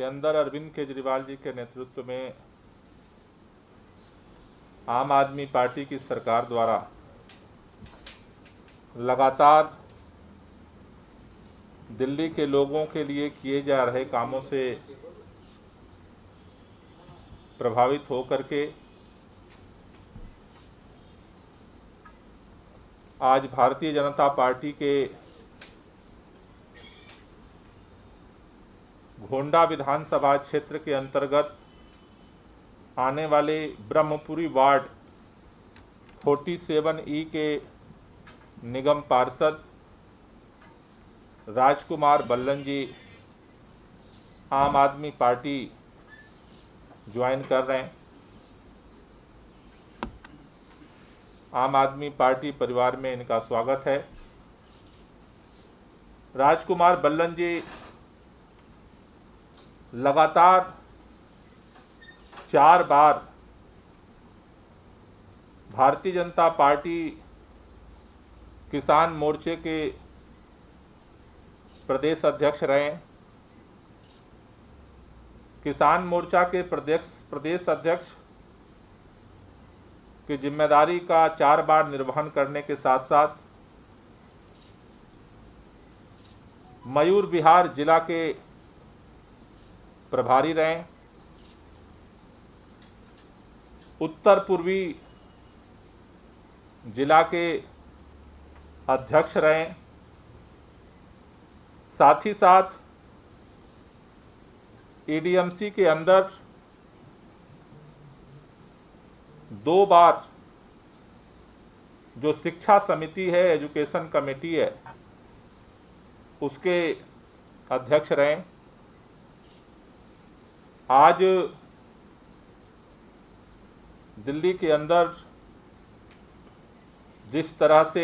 अंदर अरविंद केजरीवाल जी के नेतृत्व में आम आदमी पार्टी की सरकार द्वारा लगातार दिल्ली के लोगों के लिए किए जा रहे कामों से प्रभावित होकर के आज भारतीय जनता पार्टी के गोंडा विधानसभा क्षेत्र के अंतर्गत आने वाले ब्रह्मपुरी वार्ड 47E के निगम पार्षद राजकुमार बल्लन जी आम आदमी पार्टी ज्वाइन कर रहे हैं। आम आदमी पार्टी परिवार में इनका स्वागत है। राजकुमार बल्लन जी लगातार 4 बार भारतीय जनता पार्टी किसान मोर्चे के प्रदेश अध्यक्ष रहे। किसान मोर्चा के प्रदेश अध्यक्ष की जिम्मेदारी का 4 बार निर्वहन करने के साथ साथ मयूर विहार जिला के प्रभारी रहे, उत्तर पूर्वी जिला के अध्यक्ष रहे, साथ ही साथ एडीएमसी के अंदर 2 बार जो शिक्षा समिति है, एजुकेशन कमेटी है, उसके अध्यक्ष रहे। आज दिल्ली के अंदर जिस तरह से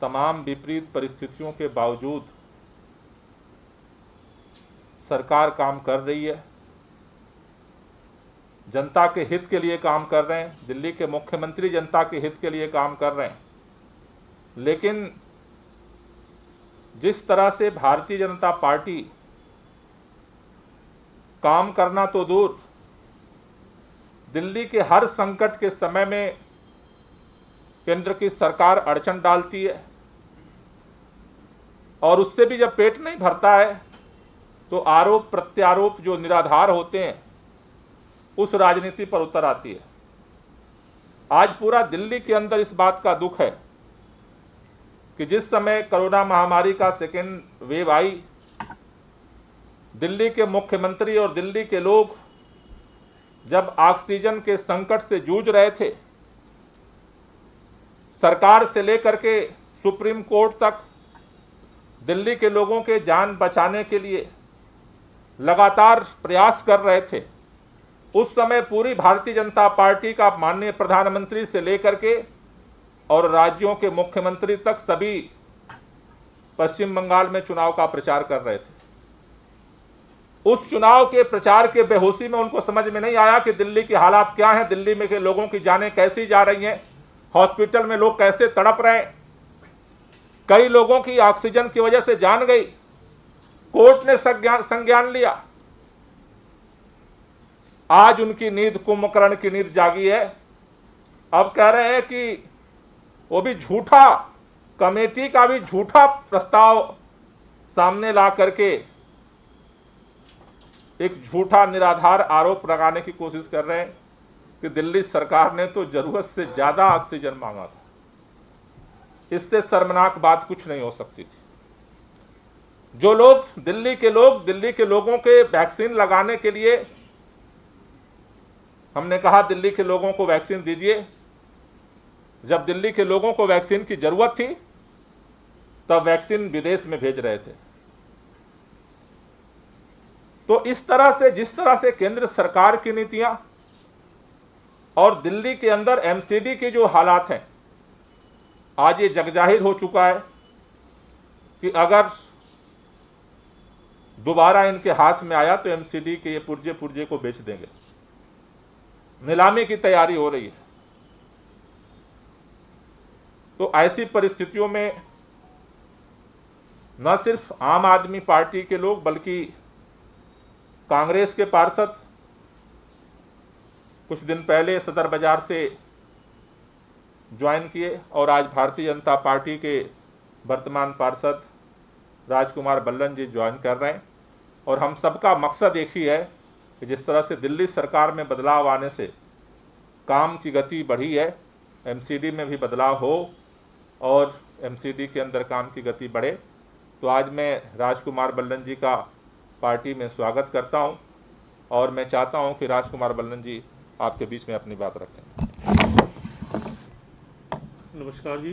तमाम विपरीत परिस्थितियों के बावजूद सरकार काम कर रही है, जनता के हित के लिए काम कर रहे हैं, दिल्ली के मुख्यमंत्री जनता के हित के लिए काम कर रहे हैं, लेकिन जिस तरह से भारतीय जनता पार्टी काम करना तो दूर, दिल्ली के हर संकट के समय में केंद्र की सरकार अड़चन डालती है और उससे भी जब पेट नहीं भरता है तो आरोप प्रत्यारोप जो निराधार होते हैं उस राजनीति पर उतर आती है। आज पूरा दिल्ली के अंदर इस बात का दुख है कि जिस समय कोरोना महामारी का सेकेंड वेव आई, दिल्ली के मुख्यमंत्री और दिल्ली के लोग जब ऑक्सीजन के संकट से जूझ रहे थे, सरकार से लेकर के सुप्रीम कोर्ट तक दिल्ली के लोगों के जान बचाने के लिए लगातार प्रयास कर रहे थे, उस समय पूरी भारतीय जनता पार्टी का माननीय प्रधानमंत्री से लेकर के और राज्यों के मुख्यमंत्री तक सभी पश्चिम बंगाल में चुनाव का प्रचार कर रहे थे। उस चुनाव के प्रचार के बेहोशी में उनको समझ में नहीं आया कि दिल्ली की हालात क्या हैं, दिल्ली में के लोगों की जानें कैसी जा रही हैं, हॉस्पिटल में लोग कैसे तड़प रहे हैं, कई लोगों की ऑक्सीजन की वजह से जान गई। कोर्ट ने संज्ञान लिया। आज उनकी नींद, कुंभकर्ण की नींद जागी है। अब कह रहे हैं कि वो भी झूठा, कमेटी का भी झूठा प्रस्ताव सामने ला करके एक झूठा निराधार आरोप लगाने की कोशिश कर रहे हैं कि दिल्ली सरकार ने तो जरूरत से ज्यादा ऑक्सीजन मांगा था। इससे शर्मनाक बात कुछ नहीं हो सकती थी। जो लोग, दिल्ली के लोगों के वैक्सीन लगाने के लिए हमने कहा दिल्ली के लोगों को वैक्सीन दीजिए, जब दिल्ली के लोगों को वैक्सीन की जरूरत थी तब वैक्सीन विदेश में भेज रहे थे। तो इस तरह से, जिस तरह से केंद्र सरकार की नीतियां और दिल्ली के अंदर एमसीडी के जो हालात हैं, आज ये जगजाहिर हो चुका है कि अगर दोबारा इनके हाथ में आया तो एमसीडी के ये पुर्जे को बेच देंगे। नीलामी की तैयारी हो रही है। तो ऐसी परिस्थितियों में न सिर्फ आम आदमी पार्टी के लोग बल्कि कांग्रेस के पार्षद कुछ दिन पहले सदर बाजार से ज्वाइन किए और आज भारतीय जनता पार्टी के वर्तमान पार्षद राजकुमार बल्लन जी ज्वाइन कर रहे हैं। और हम सबका मकसद एक ही है कि जिस तरह से दिल्ली सरकार में बदलाव आने से काम की गति बढ़ी है, एमसीडी में भी बदलाव हो और एमसीडी के अंदर काम की गति बढ़े। तो आज मैं राजकुमार बल्लन जी का पार्टी में स्वागत करता हूं और मैं चाहता हूं कि राजकुमार बल्लन जी आपके बीच में अपनी बात रखें। नमस्कार जी,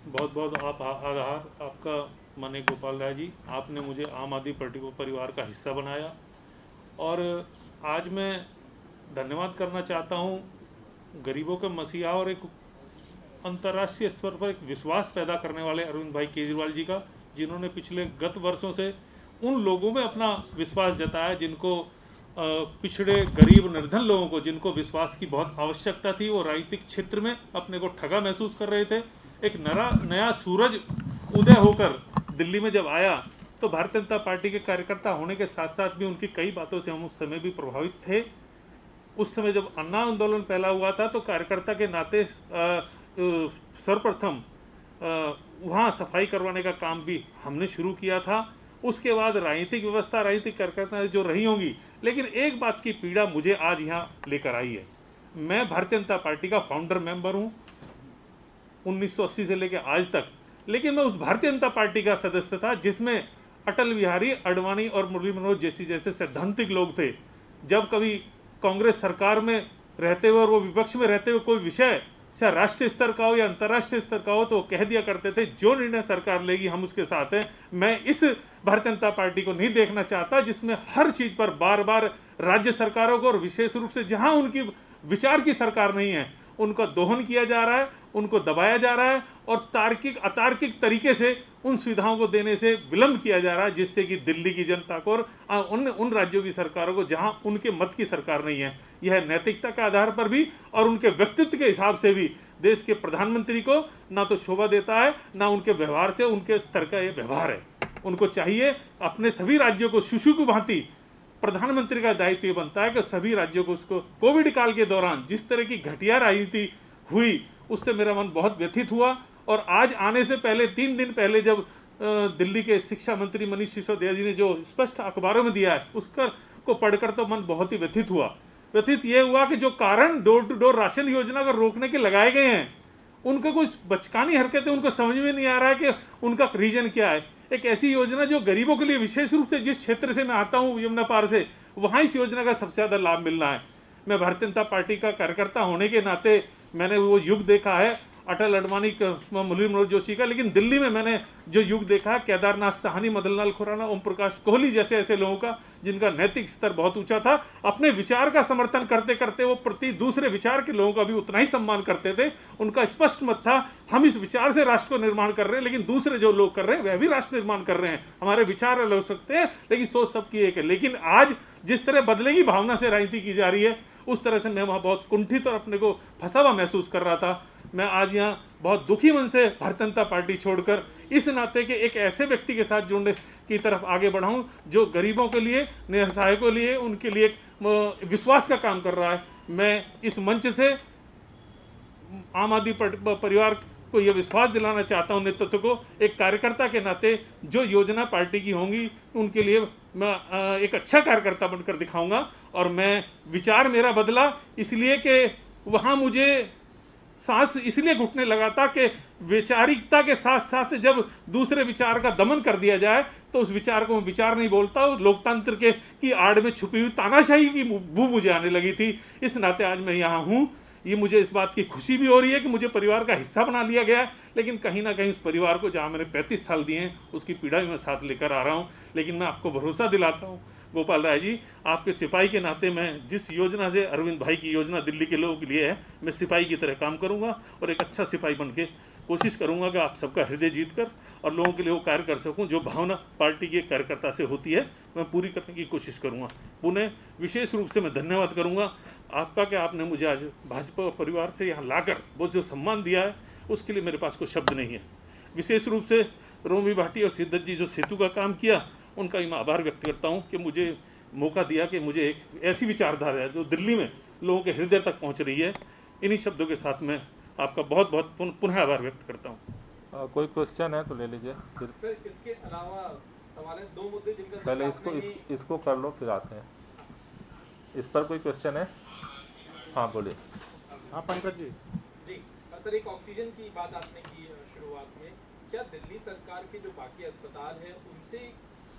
बहुत बहुत आभार आपका माननीय गोपाल राय जी। आपने मुझे आम आदमी पार्टी को परिवार का हिस्सा बनाया और आज मैं धन्यवाद करना चाहता हूं गरीबों के मसीहा और एक अंतर्राष्ट्रीय स्तर पर एक विश्वास पैदा करने वाले अरविंद भाई केजरीवाल जी का, जिन्होंने पिछले गत वर्षों से उन लोगों में अपना विश्वास जताया जिनको पिछड़े गरीब निर्धन लोगों को, जिनको विश्वास की बहुत आवश्यकता थी, वो राजनीतिक क्षेत्र में अपने को ठगा महसूस कर रहे थे। एक नया सूरज उदय होकर दिल्ली में जब आया तो भारतीय जनता पार्टी के कार्यकर्ता होने के साथ साथ भी उनकी कई बातों से हम उस समय भी प्रभावित थे। उस समय जब अन्ना आंदोलन फैला हुआ था तो कार्यकर्ता के नाते सर्वप्रथम वहाँ सफाई करवाने का काम भी हमने शुरू किया था। उसके बाद राजनीतिक व्यवस्था, राजनीतिक कार्यकर्ता जो रही होंगी, लेकिन एक बात की पीड़ा मुझे आज यहाँ लेकर आई है। मैं भारतीय जनता पार्टी का फाउंडर मेंबर हूँ 1980 से लेकर आज तक, लेकिन मैं उस भारतीय जनता पार्टी का सदस्य था जिसमें अटल बिहारी आडवाणी और मुरली मनोहर जैसे सैद्धांतिक लोग थे। जब कभी कांग्रेस सरकार में रहते हुए और वो विपक्ष में रहते हुए कोई विषय चाहे राष्ट्रीय स्तर का हो या अंतर्राष्ट्रीय स्तर का हो तो कह दिया करते थे जो निर्णय सरकार लेगी हम उसके साथ हैं। मैं इस भारतीय जनता पार्टी को नहीं देखना चाहता जिसमें हर चीज पर बार बार राज्य सरकारों को और विशेष रूप से जहां उनकी विचार की सरकार नहीं है उनका दोहन किया जा रहा है, उनको दबाया जा रहा है और तार्किक अतार्किक तरीके से उन सुविधाओं को देने से विलंब किया जा रहा है, जिससे कि दिल्ली की जनता को और उन राज्यों की सरकारों को जहां उनके मत की सरकार नहीं है, यह नैतिकता के आधार पर भी और उनके व्यक्तित्व के हिसाब से भी देश के प्रधानमंत्री को ना तो शोभा देता है, ना उनके व्यवहार से उनके स्तर का यह व्यवहार है। उनको चाहिए अपने सभी राज्यों को शिशु की भांति, प्रधानमंत्री का दायित्व ये बनता है कि सभी राज्यों को उसको कोविड काल के दौरान जिस तरह की घटिया राजनीति हुई उससे मेरा मन बहुत व्यथित हुआ। और आज आने से पहले 3 दिन पहले जब दिल्ली के शिक्षा मंत्री मनीष सिसोदिया जी ने जो स्पष्ट अखबारों में दिया है उसका को पढ़कर तो मन बहुत ही व्यथित हुआ। व्यथित ये हुआ कि जो कारण डोर टू डोर राशन योजना को रोकने के लगाए गए हैं उनके कुछ बचकानी हरकतें उनको समझ में नहीं आ रहा है कि उनका रीजन क्या है। एक ऐसी योजना जो गरीबों के लिए, विशेष रूप से जिस क्षेत्र से मैं आता हूँ यमुना पार से, वहाँ इस योजना का सबसे ज़्यादा लाभ मिलना है। मैं भारतीय जनता पार्टी का कार्यकर्ता होने के नाते मैंने वो युग देखा है अटल आडवाणी मुरली मनोहर जोशी का, लेकिन दिल्ली में मैंने जो युग देखा है केदारनाथ साहनी, मदनलाल खुराना, ओम प्रकाश कोहली जैसे ऐसे लोगों का जिनका नैतिक स्तर बहुत ऊंचा था। अपने विचार का समर्थन करते करते वो प्रति दूसरे विचार के लोगों का भी उतना ही सम्मान करते थे। उनका स्पष्ट मत था हम इस विचार से राष्ट्र को निर्माण कर रहे हैं, लेकिन दूसरे जो लोग कर रहे हैं वह भी राष्ट्र निर्माण कर रहे हैं। हमारे विचार अलग हो सकते हैं लेकिन सोच सबकी एक है। लेकिन आज जिस तरह बदले की भावना से राजनीति की जा रही है उस तरह से मैं वहाँ बहुत कुंठित और अपने को फंसा हुआ महसूस कर रहा था। मैं आज यहाँ बहुत दुखी मन से भारतीय जनता पार्टी छोड़कर इस नाते के एक ऐसे व्यक्ति के साथ जुड़ने की तरफ आगे बढ़ा हूँ जो गरीबों के लिए, निसहायों के लिए, उनके लिए एक विश्वास का काम कर रहा है। मैं इस मंच से आम आदमी परिवार को यह विश्वास दिलाना चाहता हूँ, नेतृत्व को, एक कार्यकर्ता के नाते जो योजना पार्टी की होंगी उनके लिए मैं एक अच्छा कार्यकर्ता बनकर दिखाऊंगा। और मैं विचार मेरा बदला इसलिए कि वहाँ मुझे सांस इसलिए घुटने लगा था कि वैचारिकता के साथ साथ जब दूसरे विचार का दमन कर दिया जाए तो उस विचार को मैं विचार नहीं बोलता। लोकतंत्र के की आड़ में छुपी हुई तानाशाही की बू मुझे आने लगी थी। इस नाते आज मैं यहाँ हूँ। ये मुझे इस बात की खुशी भी हो रही है कि मुझे परिवार का हिस्सा बना लिया गया है, लेकिन कहीं ना कहीं उस परिवार को जहाँ मैंने 35 साल दिए हैं उसकी पीड़ा भी मैं साथ लेकर आ रहा हूँ। लेकिन मैं आपको भरोसा दिलाता हूँ गोपाल राय जी, आपके सिपाही के नाते मैं जिस योजना से अरविंद भाई की योजना दिल्ली के लोगों के लिए है, मैं सिपाही की तरह काम करूँगा और एक अच्छा सिपाही बन के कोशिश करूँगा कि आप सबका हृदय जीत कर और लोगों के लिए वो कार्य कर सकूँ। जो भावना पार्टी के कार्यकर्ता से होती है मैं पूरी करने की कोशिश करूँगा। पुनः विशेष रूप से मैं धन्यवाद करूँगा आपका कि आपने मुझे आज भाजपा परिवार से यहाँ लाकर वो जो सम्मान दिया है उसके लिए मेरे पास कोई शब्द नहीं है। विशेष रूप से रोमी भाटी और सिद्धत जी जो सेतु का काम किया उनका ही मैं आभार व्यक्त करता हूँ कि मुझे मौका दिया कि मुझे एक ऐसी विचारधारा है जो दिल्ली में लोगों के हृदय तक पहुंच रही है। इन्हीं शब्दों के साथ मैं आपका बहुत बहुत पुनः आभार व्यक्त करता हूं। कोई क्वेश्चन है तो ले लीजिए फिर। सर इसके अलावा सवाल है दो मुद्दे जिनका पहले सरकार ने इसको कर लो फिर आते हैं इस पर। कोई क्वेश्चन है? हाँ बोलिए। हाँ पंकज जी। जी सर, एक ऑक्सीजन की बात आपने की शुरुआत में, क्या दिल्ली सरकार के जो बाकी अस्पताल है उनसे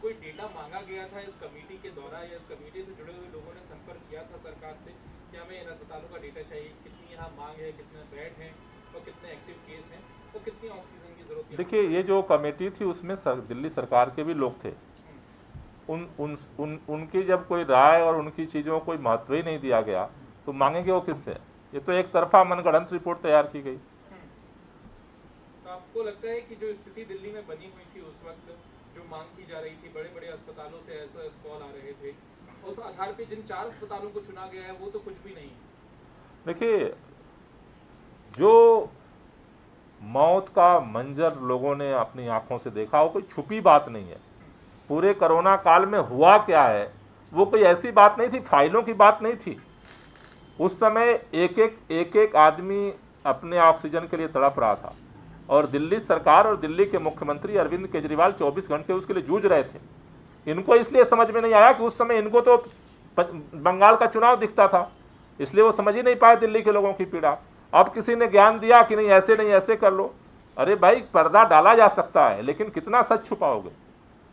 कोई डेटा मांगा गया था इस कमेटी के द्वारा, या इस कमेटी से जुड़े हुए लोगों ने संपर्क किया था सरकार से कि हमें इन अस्पतालों का डेटा चाहिए, कितनी यहाँ मांग है, कितने बेड हैं और कितने एक्टिव केस हैं और कितनी ऑक्सीजन की जरूरत है? देखिए, ये जो कमेटी थी उसमें दिल्ली सरकार के भी लोग थे। उनकी जब कोई राय और उनकी चीज़ों को कोई महत्व ही नहीं दिया गया तो मांगेंगे वो किससे? ये तो एक तरफा मनगढ़ंत रिपोर्ट तैयार की गई। तो आपको लगता है कि जो स्थिति दिल्ली में बनी हुई थी उस वक्त, जो मांग की जा रही थी, बड़े बड़े अस्पतालों से SOS कॉल आ रहे थे, उस आधार पे जिन 4 अस्पतालों को चुना गया है वो तो कुछ भी नहीं है? देखिए, जो मौत का मंजर लोगों ने अपनी आंखों से देखा वो कोई छुपी बात नहीं है। पूरे कोरोना काल में हुआ क्या है वो कोई ऐसी बात नहीं थी, फाइलों की बात नहीं थी। उस समय एक एक आदमी अपने ऑक्सीजन के लिए तड़प रहा था और दिल्ली सरकार और दिल्ली के मुख्यमंत्री अरविंद केजरीवाल 24 घंटे उसके लिए जूझ रहे थे। इनको इसलिए समझ में नहीं आया कि उस समय इनको तो बंगाल का चुनाव दिखता था, इसलिए वो समझ ही नहीं पाए दिल्ली के लोगों की पीड़ा। अब किसी ने ज्ञान दिया कि नहीं ऐसे कर लो। अरे भाई, पर्दा डाला जा सकता है लेकिन कितना सच छुपाओगे?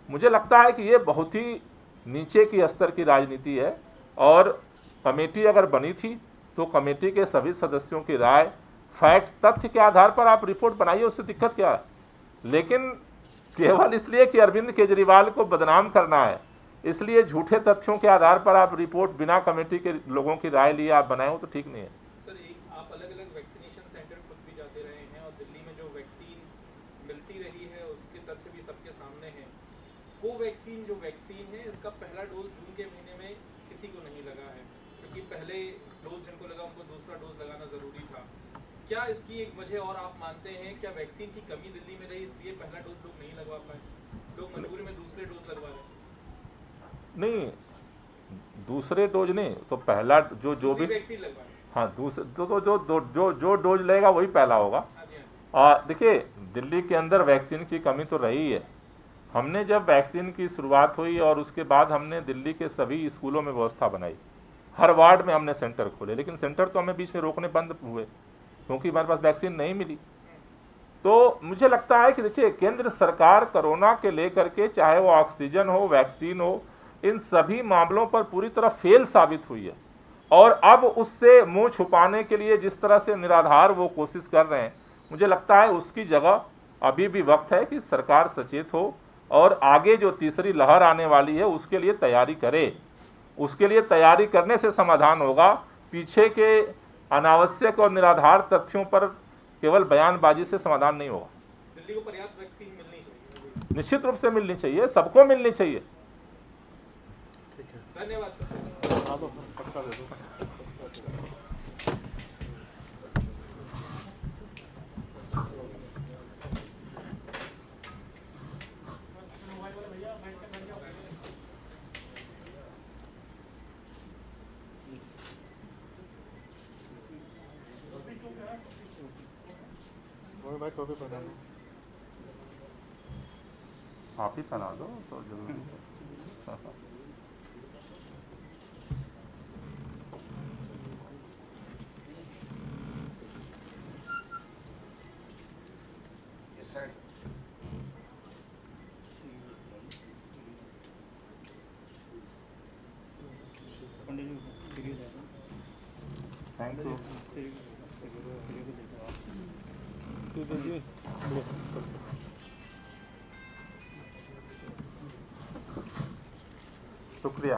मुझे लगता है कि ये बहुत ही नीचे की स्तर की राजनीति है। और कमेटी अगर बनी थी तो कमेटी के सभी सदस्यों की राय, फैक्ट, तथ्य के आधार पर आप रिपोर्ट बनाइए, उससे दिक्कत क्या है? लेकिन केवल इसलिए कि अरविंद केजरीवाल को बदनाम करना है, इसलिए झूठे तथ्यों के आधार पर आप रिपोर्ट बिना कमेटी के लोगों की राय लिए आप बनाए हो तो ठीक नहीं है। सर, आप अलग-अलग वैक्सीनेशन सेंटर खुद भी जाते रहे हैं और दिल्ली में जो वैक्सीन मिलती रही है उसके तथ्य भी सबके सामने हैं। कोवैक्सीन जो वैक्सीन है, इसका पहला डोज जून के महीने में किसी को नहीं लगा है, क्योंकि पहले डोज जिनको लगा उनको दूसरा डोज लगाना जरूरी था। क्या इसकी एक वजह और आप मानते हैं? क्या वैक्सीन की कमी दिल्ली में रही इसलिए पहला डोज लोग नहीं लगवा पाए? लोग मजबूरी में दूसरे डोज लगवा रहे हैं। नहीं, दूसरे डोज नहीं तो पहला जो भी वैक्सीन लगवा रहे हैं। हाँ, दूसरे जो डोज लेगा वही पहला होगा। हाँ जी, हाँ जी। देखिए, दिल्ली के अंदर वैक्सीन की कमी तो रही है। हमने जब वैक्सीन की शुरुआत हुई और उसके बाद हमने दिल्ली के सभी स्कूलों में व्यवस्था बनाई, हर वार्ड में हमने सेंटर खोले, लेकिन सेंटर तो हमें बीच में रोकने बंद हुए क्योंकि हमारे पास वैक्सीन नहीं मिली। तो मुझे लगता है कि देखिए, केंद्र सरकार कोरोना के लेकर के, चाहे वो ऑक्सीजन हो, वैक्सीन हो, इन सभी मामलों पर पूरी तरह फेल साबित हुई है। और अब उससे मुंह छुपाने के लिए जिस तरह से निराधार वो कोशिश कर रहे हैं, मुझे लगता है उसकी जगह अभी भी वक्त है कि सरकार सचेत हो और आगे जो तीसरी लहर आने वाली है उसके लिए तैयारी करे। उसके लिए तैयारी करने से समाधान होगा। पीछे के अनावश्यक और निराधार तथ्यों पर केवल बयानबाजी से समाधान नहीं होगा। दिल्ली को पर्याप्त वैक्सीन मिलनी चाहिए, निश्चित रूप से मिलनी चाहिए, सबको मिलनी चाहिए। ठीक है, धन्यवाद सर। पक्का दे दो। भाई टोपी पहना दो। आप ही पहना दो तो जरूरी है। Thank you. शुक्रिया।